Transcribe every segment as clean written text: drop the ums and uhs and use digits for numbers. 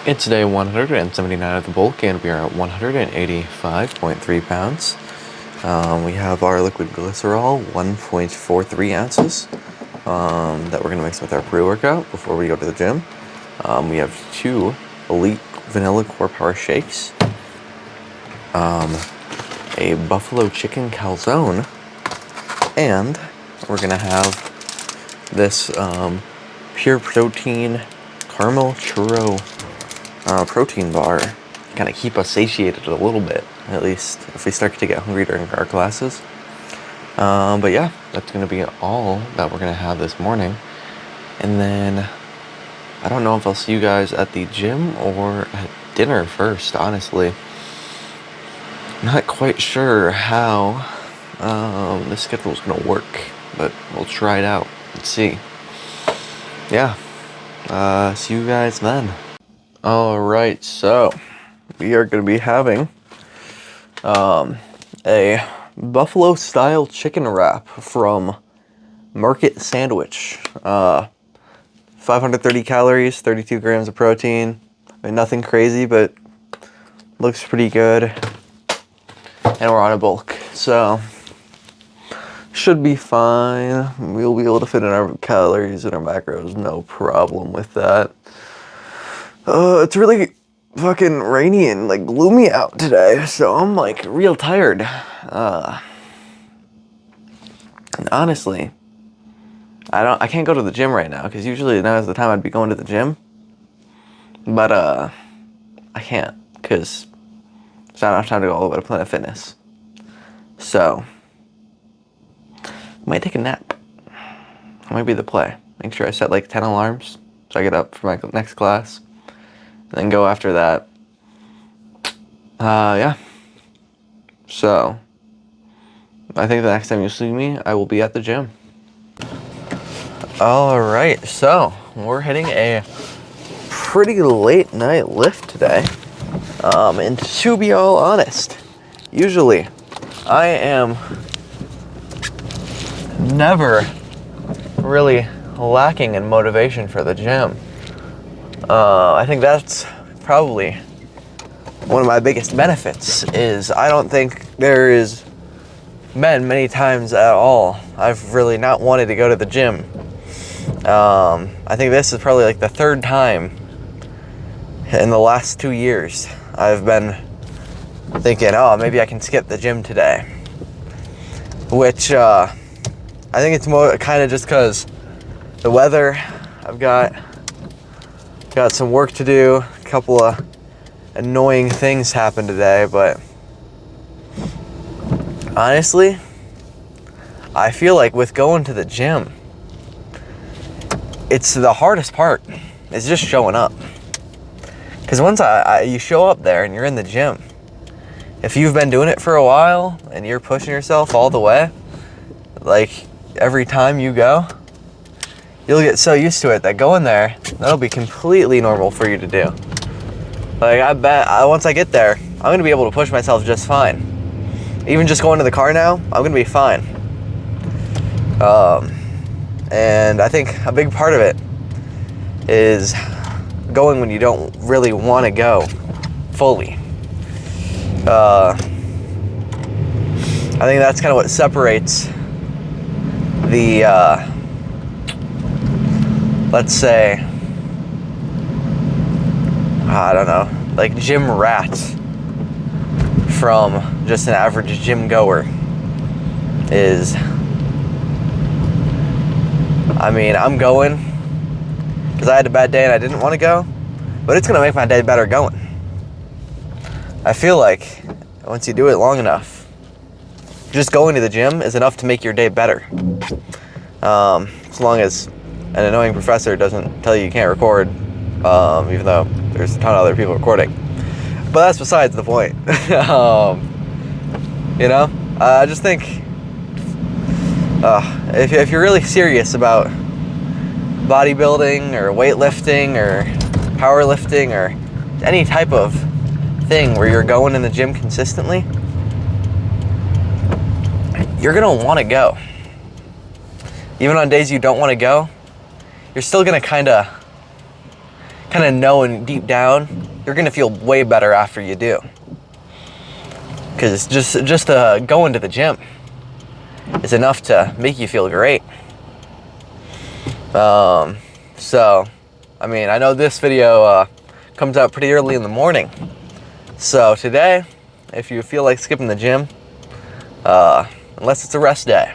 It's day 179 of the bulk, and we are at 185.3 pounds. We have our liquid glycerol, 1.43 ounces, that we're going to mix with our pre-workout before we go to the gym. We have 2 Elite Vanilla Core Power Shakes, a buffalo chicken calzone, and we're going to have this pure protein caramel churro protein bar, kind of keep us satiated a little bit, at least if we start to get hungry during our classes. But yeah, that's going to be all that we're going to have this morning. And then I don't know if I'll see you guys at the gym or at dinner first, honestly. Not quite sure how the schedule is going to work, but we'll try it out and see. Yeah, see you guys then. Alright, so we are going to be having a buffalo style chicken wrap from Market Sandwich. 530 calories, 32 grams of protein. I mean, nothing crazy, but looks pretty good. And we're on a bulk, so should be fine. We'll be able to fit in our calories and our macros, no problem with that. It's really fucking rainy and like gloomy out today, so I'm like real tired. And honestly, I can't go to the gym right now because usually now is the time I'd be going to the gym. But I can't because it's not enough time to go all the way to Planet Fitness. So I might take a nap. That might be the play. Make sure I set like 10 alarms so I get up for my next class. Then go after that. Yeah. So I think the next time you see me, I will be at the gym. Alright, so we're hitting a pretty late night lift today. And to be all honest, usually I am never really lacking in motivation for the gym. I think that's probably one of my biggest benefits is I don't think there is many times at all I've really not wanted to go to the gym. I think this is probably like the 3rd time in the last 2 years I've been thinking, oh, maybe I can skip the gym today. Which I think it's more kind of just because the weather. I've got some work to do. A couple of annoying things happened today, but honestly, I feel like with going to the gym, it's the hardest part. It's just showing up. Because once you show up there and you're in the gym, if you've been doing it for a while and you're pushing yourself all the way, like every time you go, you'll get so used to it that going there, that'll be completely normal for you to do. Like, I bet once I get there, I'm going to be able to push myself just fine. Even just going to the car now, I'm going to be fine. And I think a big part of it is going when you don't really want to go fully. I think that's kind of what separates the let's say, I don't know, like gym rats from just an average gym goer is, I mean, I'm going because I had a bad day and I didn't want to go, but it's going to make my day better going. I feel like once you do it long enough, just going to the gym is enough to make your day better. As long as an annoying professor doesn't tell you can't record, even though there's a ton of other people recording. But that's besides the point. You know, I just think if you're really serious about bodybuilding or weightlifting or powerlifting or any type of thing where you're going in the gym consistently, you're gonna want to go. Even on days you don't want to go, you're still gonna kind of kind of know and deep down, you're gonna feel way better after you do. Because just going to the gym is enough to make you feel great. So, I mean, I know this video comes out pretty early in the morning. So today, if you feel like skipping the gym, unless it's a rest day,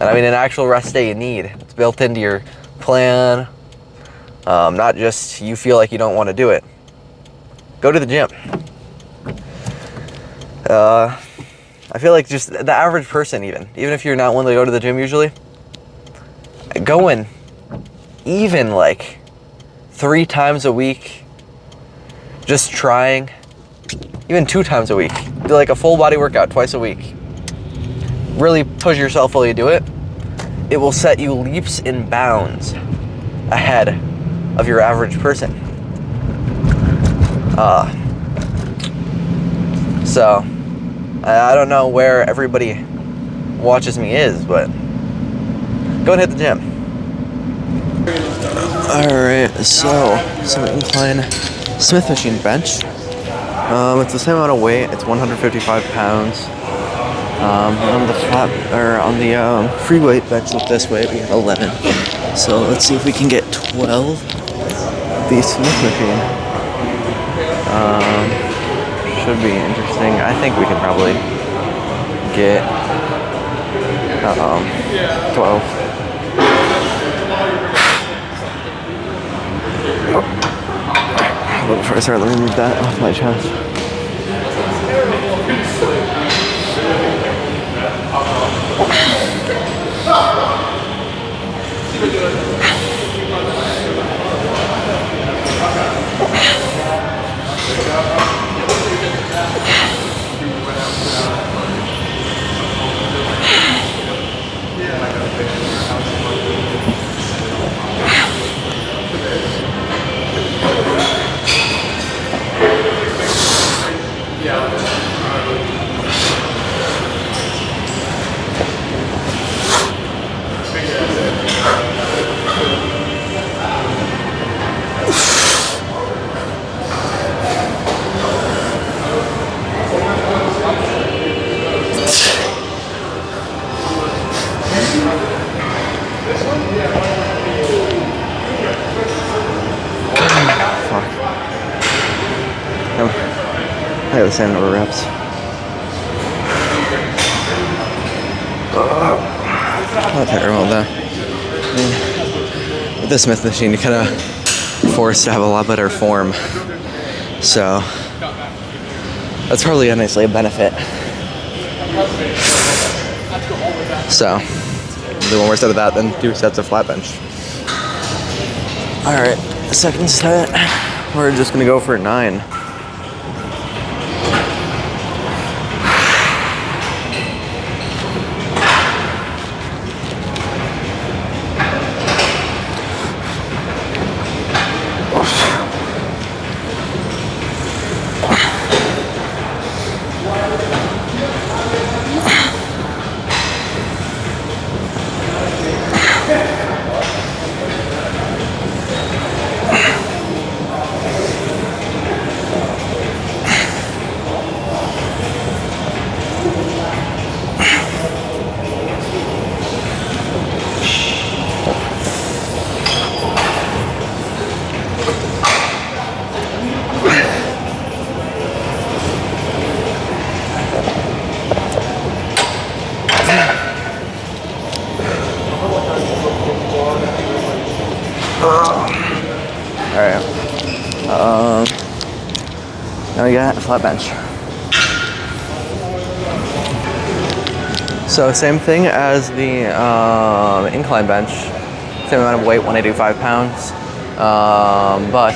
and I mean an actual rest day you need, it's built into your plan, not just you feel like you don't want to do it, go to the gym. I feel like just the average person, even if you're not one to go to the gym usually, going even like 3 times a week, just trying, even 2 times a week, do like a full body workout twice a week, really push yourself while you do it. It will set you leaps and bounds ahead of your average person. So I don't know where everybody watches me is, but go and hit the gym. Alright, so some incline Smith machine bench. It's the same amount of weight. It's 155 pounds. On the flat, or on the free weight bench with this weight, we have 11. So let's see if we can get 12. The Smith machine should be interesting. I think we can probably get 12. Before I start, let me move that off my chest. I got the same number of reps. Not terrible though. I mean, with the Smith machine, you kind of forced to have a lot better form. So that's probably honestly a benefit. So do one more set of that, then 2 sets of flat bench. Alright, second set, we're just gonna go for 9. Alright. Now we got a flat bench. So same thing as the incline bench. Same amount of weight, 185 pounds. But,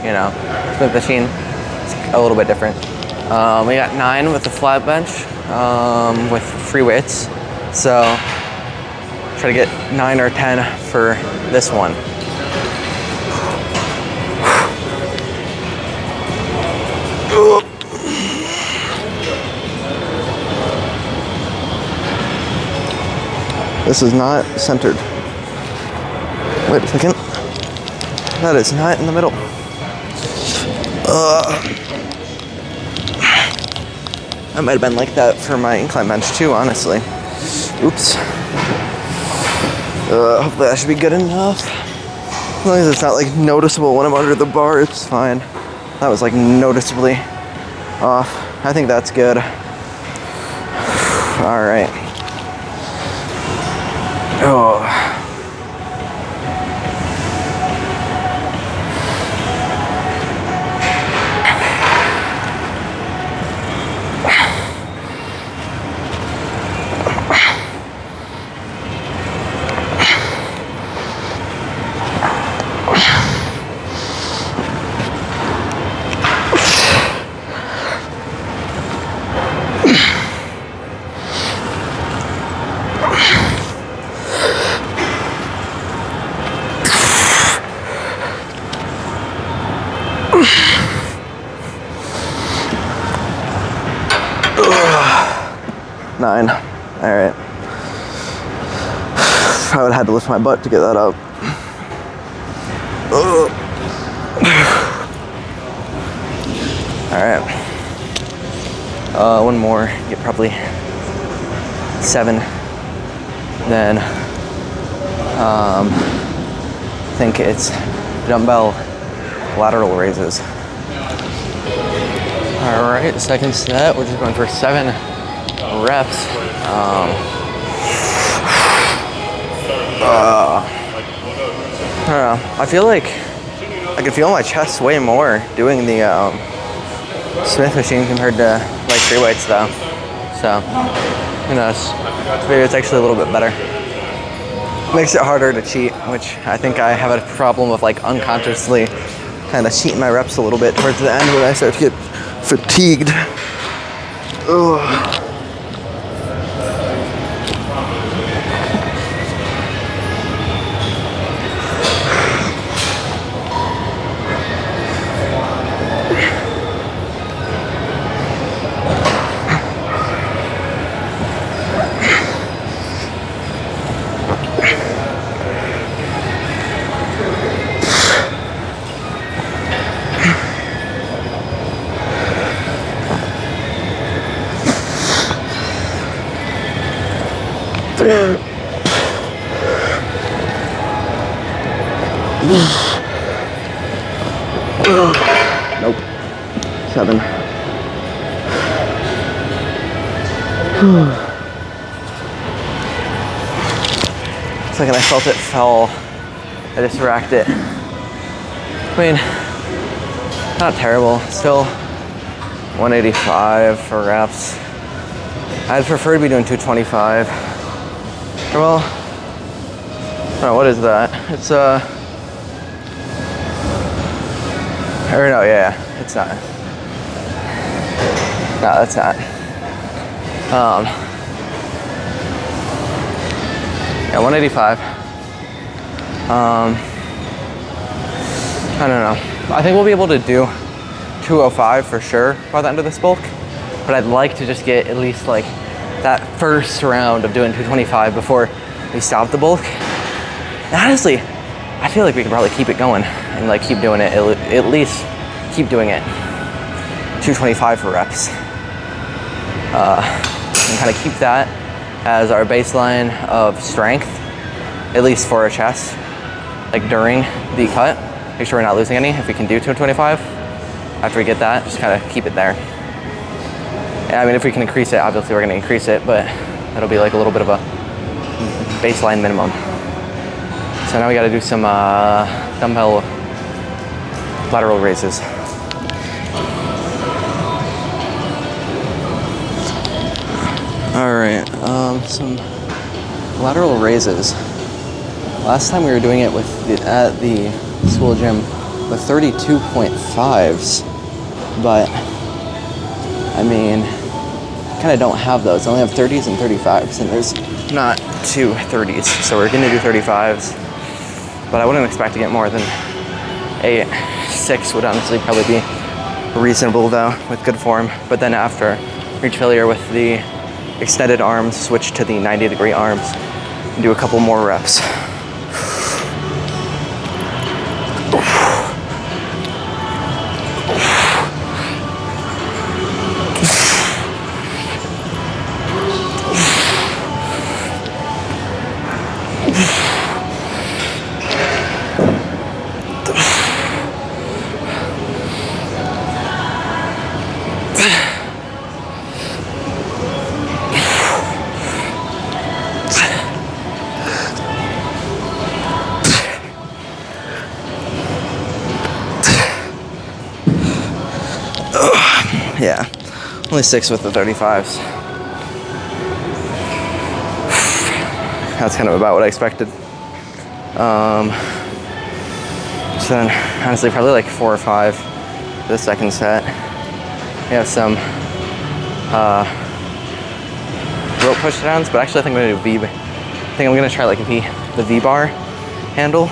you know, Smith machine, it's a little bit different. We got 9 with the flat bench with free weights. So try to get 9 or 10 for this one. This is not centered. Wait a second. That is not in the middle. That might have been like that for my incline bench too, honestly. Oops. Hopefully that should be good enough. As long as it's not like noticeable when I'm under the bar, it's fine. That was like noticeably off. I think that's good. All right. Oh. Nine. All right. I would have had to lift my butt to get that up. All right. One more. Get probably 7. Then I think it's dumbbell lateral raises. All right. Second set. We're just going for 7 reps. I don't know. I feel like I can feel my chest way more doing the Smith machine compared to like free weights though. So who knows? Maybe it's actually a little bit better. Makes it harder to cheat, which I think I have a problem with, like unconsciously kind of cheating my reps a little bit towards the end when I start to get fatigued. Ugh. Nope. 7. Second I felt it fell, I just racked it. I mean, not terrible. Still 185 for reps. I'd prefer to be doing 225. Well, oh, what is that? It's or no, yeah, it's not. No, that's not. Yeah, 185. I don't know. I think we'll be able to do 205 for sure by the end of this bulk, but I'd like to just get at least like that first round of doing 225 before we stop the bulk. And honestly, I feel like we could probably keep it going and like keep doing it, at least keep doing it 225 for reps. And kind of keep that as our baseline of strength, at least for our chest, like during the cut. Make sure we're not losing any. If we can do 225, after we get that, just kind of keep it there. And I mean, if we can increase it, obviously we're gonna increase it, but that'll be like a little bit of a baseline minimum. So now we gotta do some dumbbell lateral raises. All right, some lateral raises. Last time we were doing it with at the school gym with 32.5s, but I mean, kind of don't have those. I only have 30s and 35s, and there's not 2 30s, so we're gonna do 35s. But I wouldn't expect to get more than 8. 6 would honestly probably be reasonable though, with good form. But then after reach failure with the extended arms, switch to the 90-degree arms, and do a couple more reps. Yeah, only 6 with the 35s. That's kind of about what I expected. So then, honestly, probably like 4 or 5 for the second set. We have some rope push downs, but actually I think I'm gonna do V. I think I'm gonna try like the V bar handle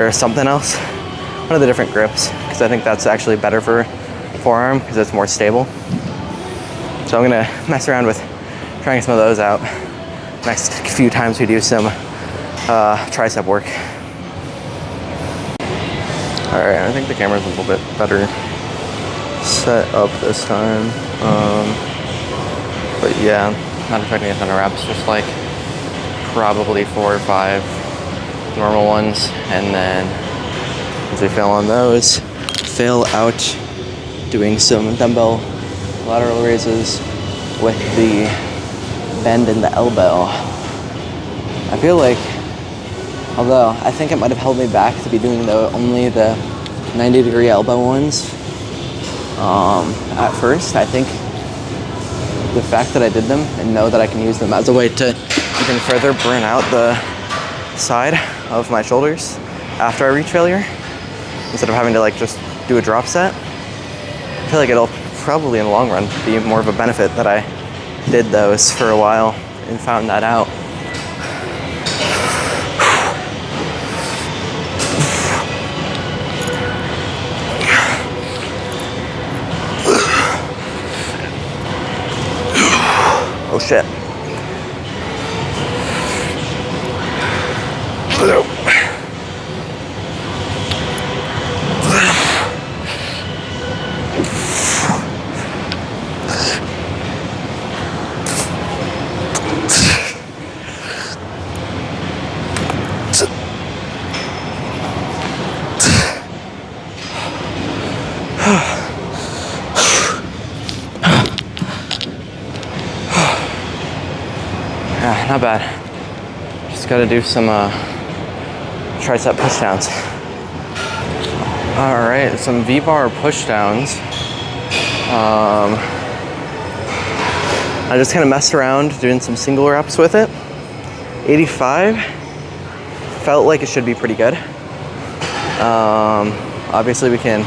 or something else. One of the different grips, because I think that's actually better for forearm because it's more stable. So I'm gonna mess around with trying some of those out next few times we do some tricep work. All right, I think the camera's a little bit better set up this time. But yeah, not expecting a ton of reps, just like probably 4 or 5 normal ones, and then as we fail on those, fail out doing some dumbbell lateral raises with the bend in the elbow. I feel like, although I think it might have held me back to be doing only the 90-degree elbow ones at first, I think the fact that I did them and know that I can use them as a way to even further burn out the side of my shoulders after I reach failure, instead of having to like just do a drop set, I feel like it'll probably in the long run be more of a benefit that I did those for a while and found that out. Oh shit. Yeah, not bad. Just gotta do some tricep pushdowns. All right, some V-bar pushdowns. I just kind of messed around doing some single reps with it. 85 felt like it should be pretty good. Obviously we can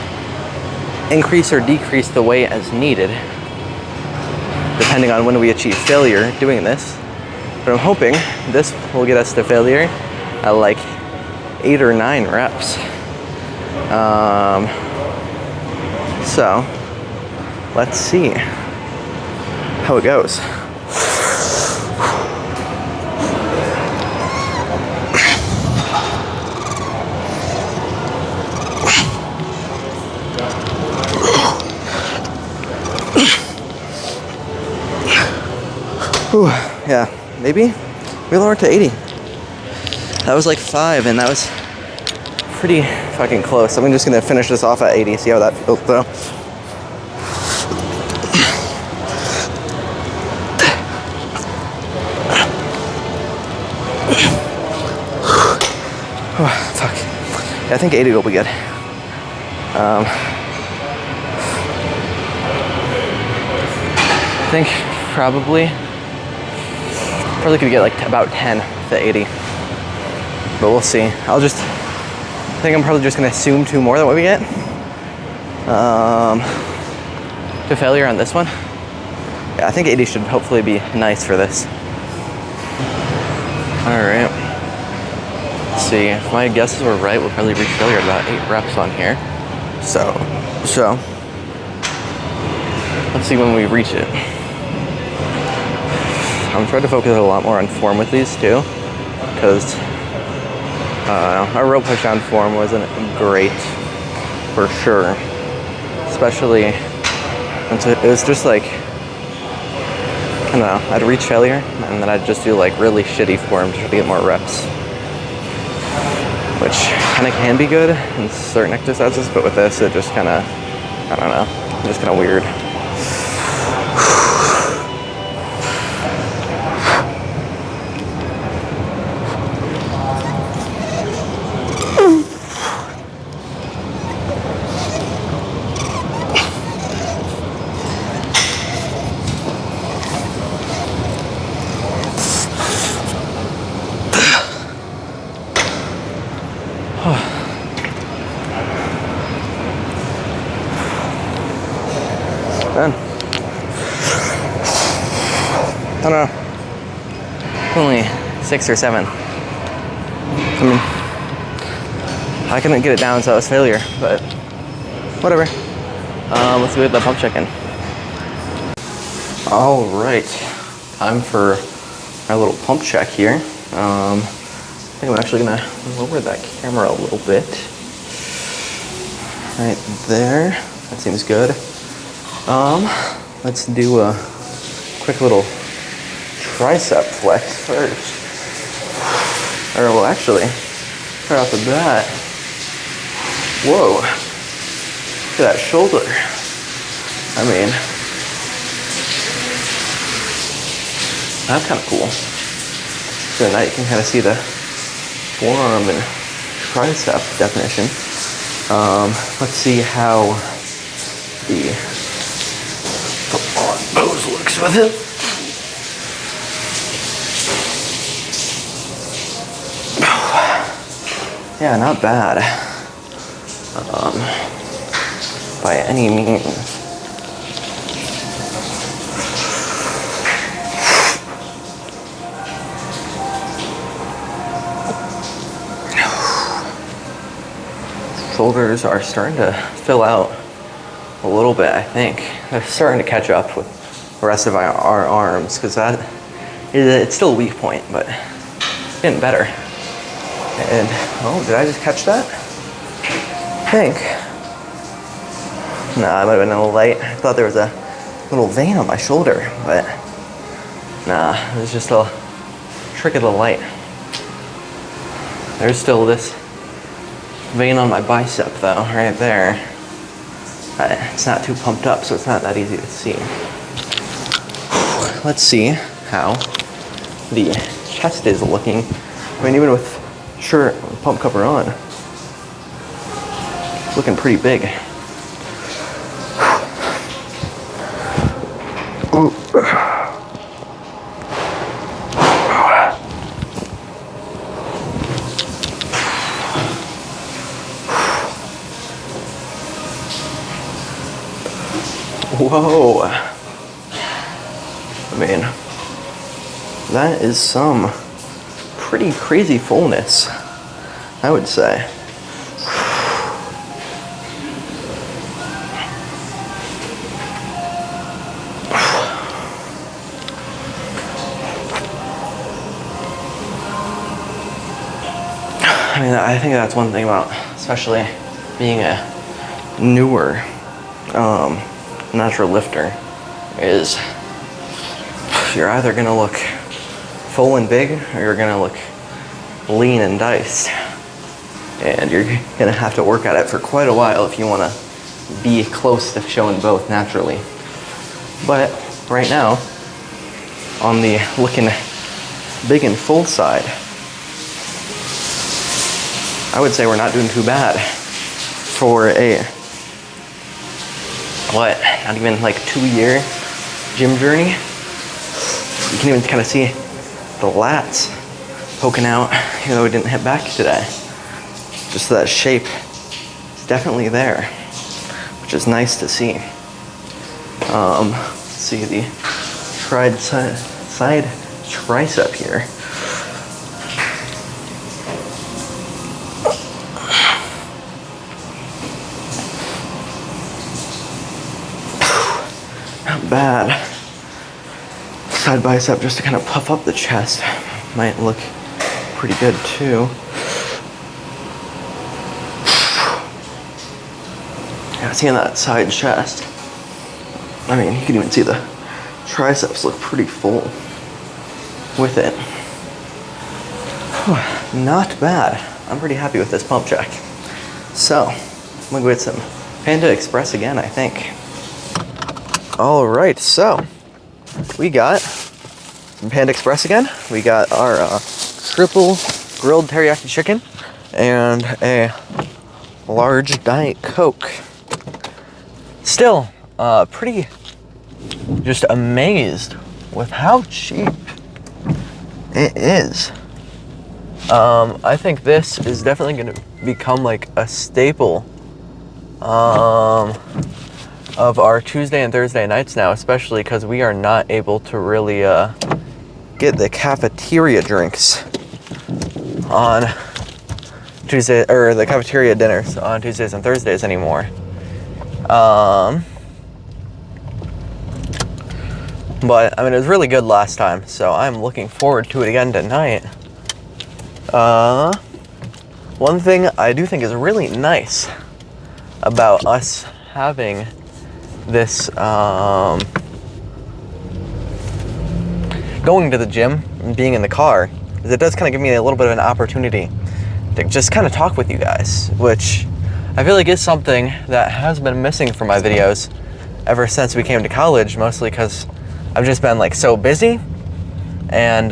increase or decrease the weight as needed, depending on when we achieve failure doing this. But I'm hoping this will get us to failure at like 8 or 9 reps. So let's see how it goes. Whew, yeah, maybe we lower it to 80. That was like 5, and that was pretty fucking close. I'm just gonna finish this off at 80, see how that feels though. Oh, fuck. Yeah, I think 80 will be good. I think probably could get like about 10 to 80, but we'll see. I think I'm probably just gonna assume 2 more than what we get to failure on this one. Yeah, I think 80 should hopefully be nice for this. All right, let's see. If my guesses were right, we'll probably reach failure at about 8 reps on here. So let's see when we reach it. I'm trying to focus a lot more on form with these too, because our rope pushdown form wasn't great for sure. Especially, it was just like, I don't know, I'd reach failure and then I'd just do like really shitty form to try to get more reps, which kind of can be good in certain exercises, but with this it just kind of, I don't know, just kind of weird. Done. I don't know. Only 6 or 7. I mean, I couldn't get it down, so it was failure, but whatever. Let's go get the pump chicken. All right, time for our little pump check here. I think I'm actually gonna lower that camera a little bit. Right there, that seems good. Let's do a quick little tricep flex first. Or well, actually, right off the bat, whoa, look at that shoulder. I mean, that's kind of cool. So now you can kind of see the forearm and tricep definition. Let's see how the pose looks with it. Yeah, not bad. By any means. Shoulders are starting to fill out a little bit, I think. They're starting to catch up with the rest of our arms, because it's still a weak point, but getting better. And, oh, did I just catch that? I think. Nah, it might have been a little light. I thought there was a little vein on my shoulder, but nah, it was just a trick of the light. There's still this vein on my bicep though, right there. It's not too pumped up, so it's not that easy to see. Let's see how the chest is looking. I mean, even with shirt pump cover on, it's looking pretty big. Whoa. I mean, that is some pretty crazy fullness, I would say. I mean, I think that's one thing about, especially being a newer natural lifter, is you're either gonna look full and big, or you're gonna look lean and diced. And you're gonna have to work at it for quite a while if you wanna be close to showing both naturally. But right now, on the looking big and full side, I would say we're not doing too bad for a, what, not even like 2-year gym journey. You can even kind of see the lats poking out, even though we didn't hit back today. Just that shape is definitely there, which is nice to see. Let's see the side tricep here. Not bad. Side bicep just to kind of puff up the chest might look pretty good too. Yeah, seeing that side chest, I mean, you can even see the triceps look pretty full with it. Not bad. I'm pretty happy with this pump check. So, I'm gonna go get some Panda Express again, I think. All right, so we got some Panda Express again. We got our triple grilled teriyaki chicken and a large Diet Coke. Still, pretty just amazed with how cheap it is. I think this is definitely gonna become like a staple of our Tuesday and Thursday nights now, especially because we are not able to really get the cafeteria drinks on Tuesday, or the cafeteria dinners on Tuesdays and Thursdays anymore. But I mean, it was really good last time, so I'm looking forward to it again tonight. One thing I do think is really nice about us having this going to the gym and being in the car is it does kind of give me a little bit of an opportunity to just kind of talk with you guys, which I feel like is something that has been missing from my videos ever since we came to college, mostly because I've just been like so busy, and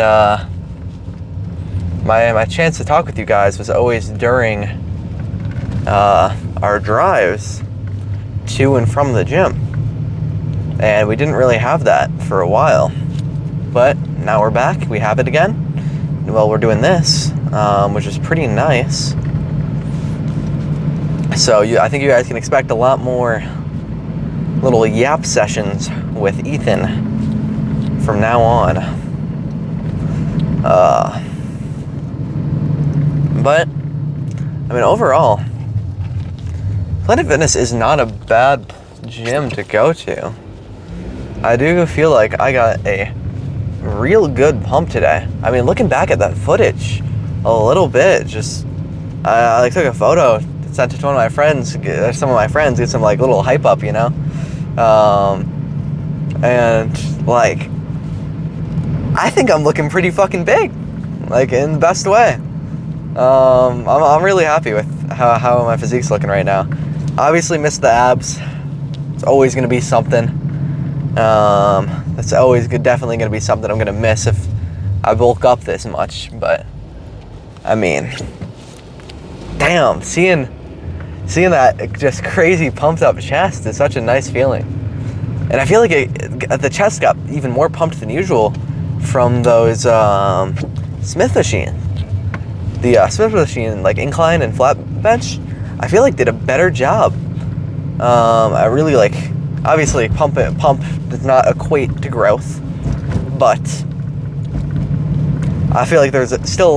my chance to talk with you guys was always during our drives to and from the gym, and we didn't really have that for a while, but now we're back. We have it again. Well, we're doing this, which is pretty nice. So I think you guys can expect a lot more little yap sessions with Ethan from now on. But I mean, overall, Planet Fitness is not a bad gym to go to. I do feel like I got a real good pump today. I mean, looking back at that footage a little bit, just I like took a photo, sent it to one of my friends, some of my friends, get some like little hype up, you know. And like, I think I'm looking pretty fucking big, like in the best way. I'm really happy with how my physique's looking right now. Obviously missed the abs. It's always gonna be something. That's always definitely gonna be something I'm gonna miss if I bulk up this much. But I mean, damn, seeing that just crazy pumped up chest is such a nice feeling. And I feel like the chest got even more pumped than usual from those Smith machines. The Smith machine, like incline and flat bench, I feel like did a better job. I really like, obviously pump does not equate to growth, but I feel like there's still a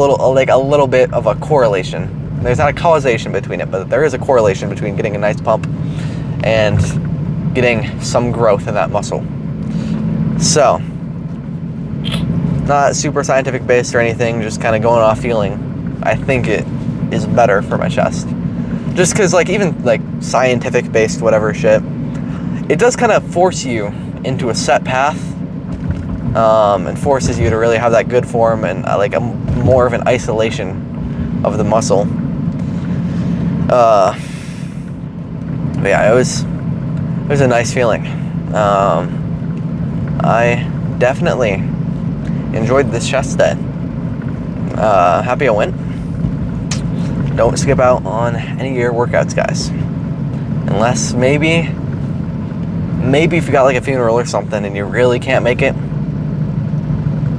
little bit of a correlation. There's not a causation between it, but there is a correlation between getting a nice pump and getting some growth in that muscle. So, not super scientific based or anything, just kind of going off feeling. I think it is better for my chest. Just because, like, even like scientific based whatever shit, it does kind of force you into a set path, and forces you to really have that good form and like a more of an isolation of the muscle. But yeah, it was a nice feeling. I definitely enjoyed this chest day. Happy I went. Don't skip out on any of your workouts, guys. Unless maybe if you got like a funeral or something and you really can't make it,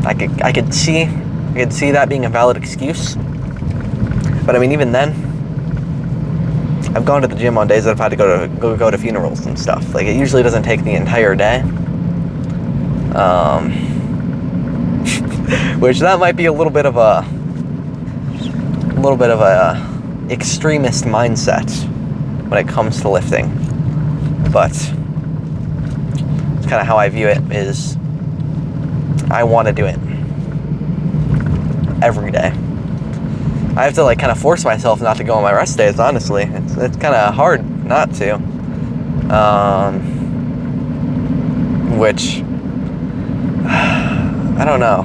I could see that being a valid excuse. But I mean, even then, I've gone to the gym on days that I've had to go to funerals and stuff. Like, it usually doesn't take the entire day. Which that might be a little bit of a extremist mindset when it comes to lifting. But it's kind of how I view it, is I want to do it every day. I have to like kind of force myself not to go on my rest days, honestly. It's kind of hard not to. Which, I don't know.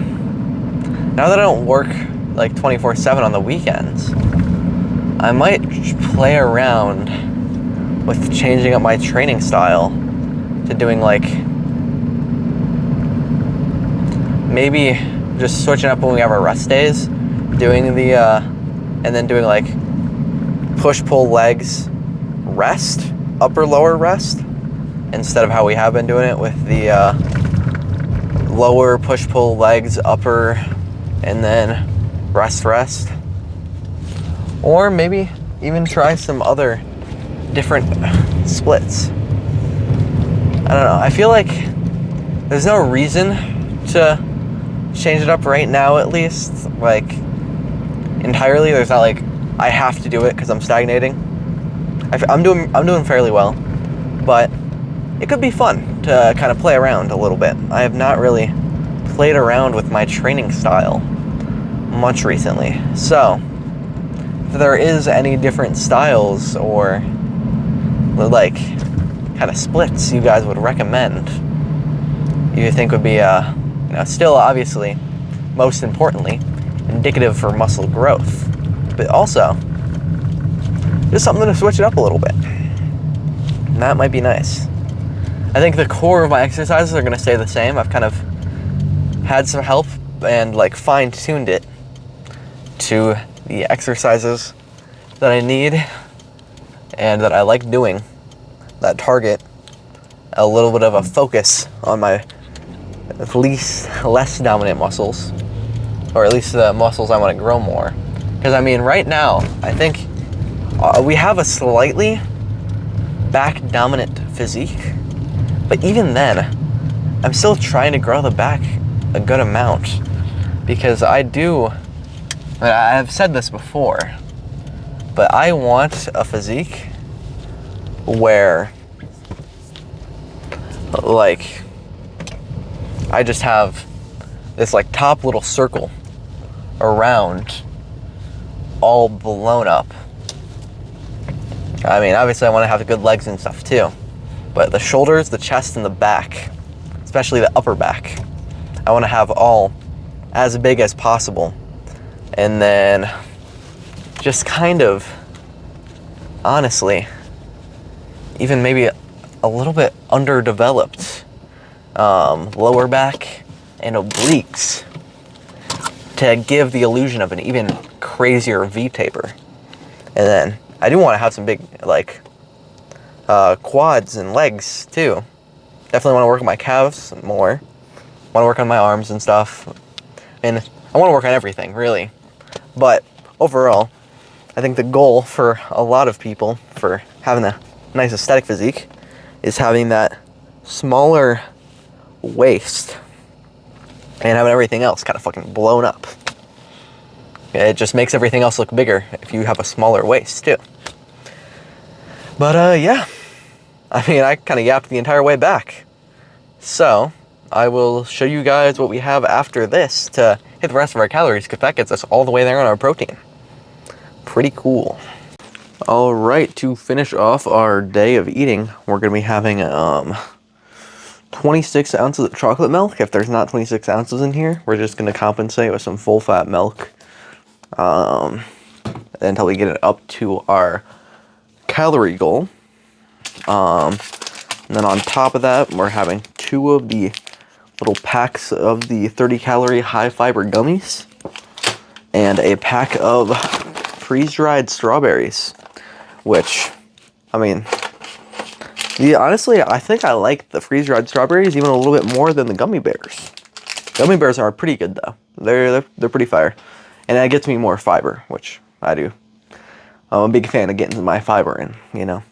Now that I don't work like 24/7 on the weekends, I might play around with changing up my training style to doing like, maybe just switching up when we have our rest days, doing the, and then doing like push-pull legs rest, upper lower rest, instead of how we have been doing it with the lower push-pull legs, upper, and then rest. Or maybe even try some other different splits. I don't know. I feel like there's no reason to change it up right now, at least. Like, entirely. There's not like I have to do it because I'm stagnating. I'm doing fairly well, but it could be fun to kind of play around a little bit. I have not really played around with my training style much recently. So, if there is any different styles or like kind of splits you guys would recommend, you think would be still obviously most importantly indicative for muscle growth, but also just something to switch it up a little bit. And that might be nice. I think the core of my exercises are going to stay the same. I've kind of had some help and like fine-tuned it to the exercises that I need and that I like doing, that target a little bit of a focus on my less dominant muscles, or at least the muscles I want to grow more. Because I mean, right now, I think we have a slightly back dominant physique, but even then, I'm still trying to grow the back a good amount, because I've said this before, but I want a physique where, like, I just have this, like, top little circle around all blown up. I mean, obviously I want to have good legs and stuff too, but the shoulders, the chest, and the back, especially the upper back, I want to have all as big as possible. And then just kind of, honestly, even maybe a little bit underdeveloped lower back and obliques to give the illusion of an even crazier V-taper. And then I do want to have some big, like, quads and legs too. Definitely want to work on my calves more. Want to work on my arms and stuff. And I want to work on everything, really. But overall, I think the goal for a lot of people for having a nice aesthetic physique is having that smaller waist and having everything else kind of fucking blown up. It just makes everything else look bigger if you have a smaller waist too. But yeah, I mean, I kind of yapped the entire way back. So I will show you guys what we have after this to hit the rest of our calories, because that gets us all the way there on our protein. Pretty cool. All right, to finish off our day of eating, we're going to be having 26 ounces of chocolate milk. If there's not 26 ounces in here, we're just going to compensate with some full-fat milk until we get it up to our calorie goal. And then on top of that, we're having 2 of the little packs of the 30-calorie high-fiber gummies and a pack of freeze-dried strawberries, which, I mean, yeah, honestly, I think I like the freeze-dried strawberries even a little bit more than the gummy bears. Gummy bears are pretty good, though. They're pretty fire. And that gets me more fiber, which I do. I'm a big fan of getting my fiber in, you know.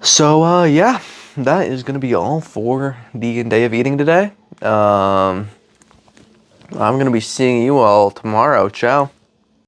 So, yeah, that is going to be all for the day of eating today. I'm going to be seeing you all tomorrow. Ciao.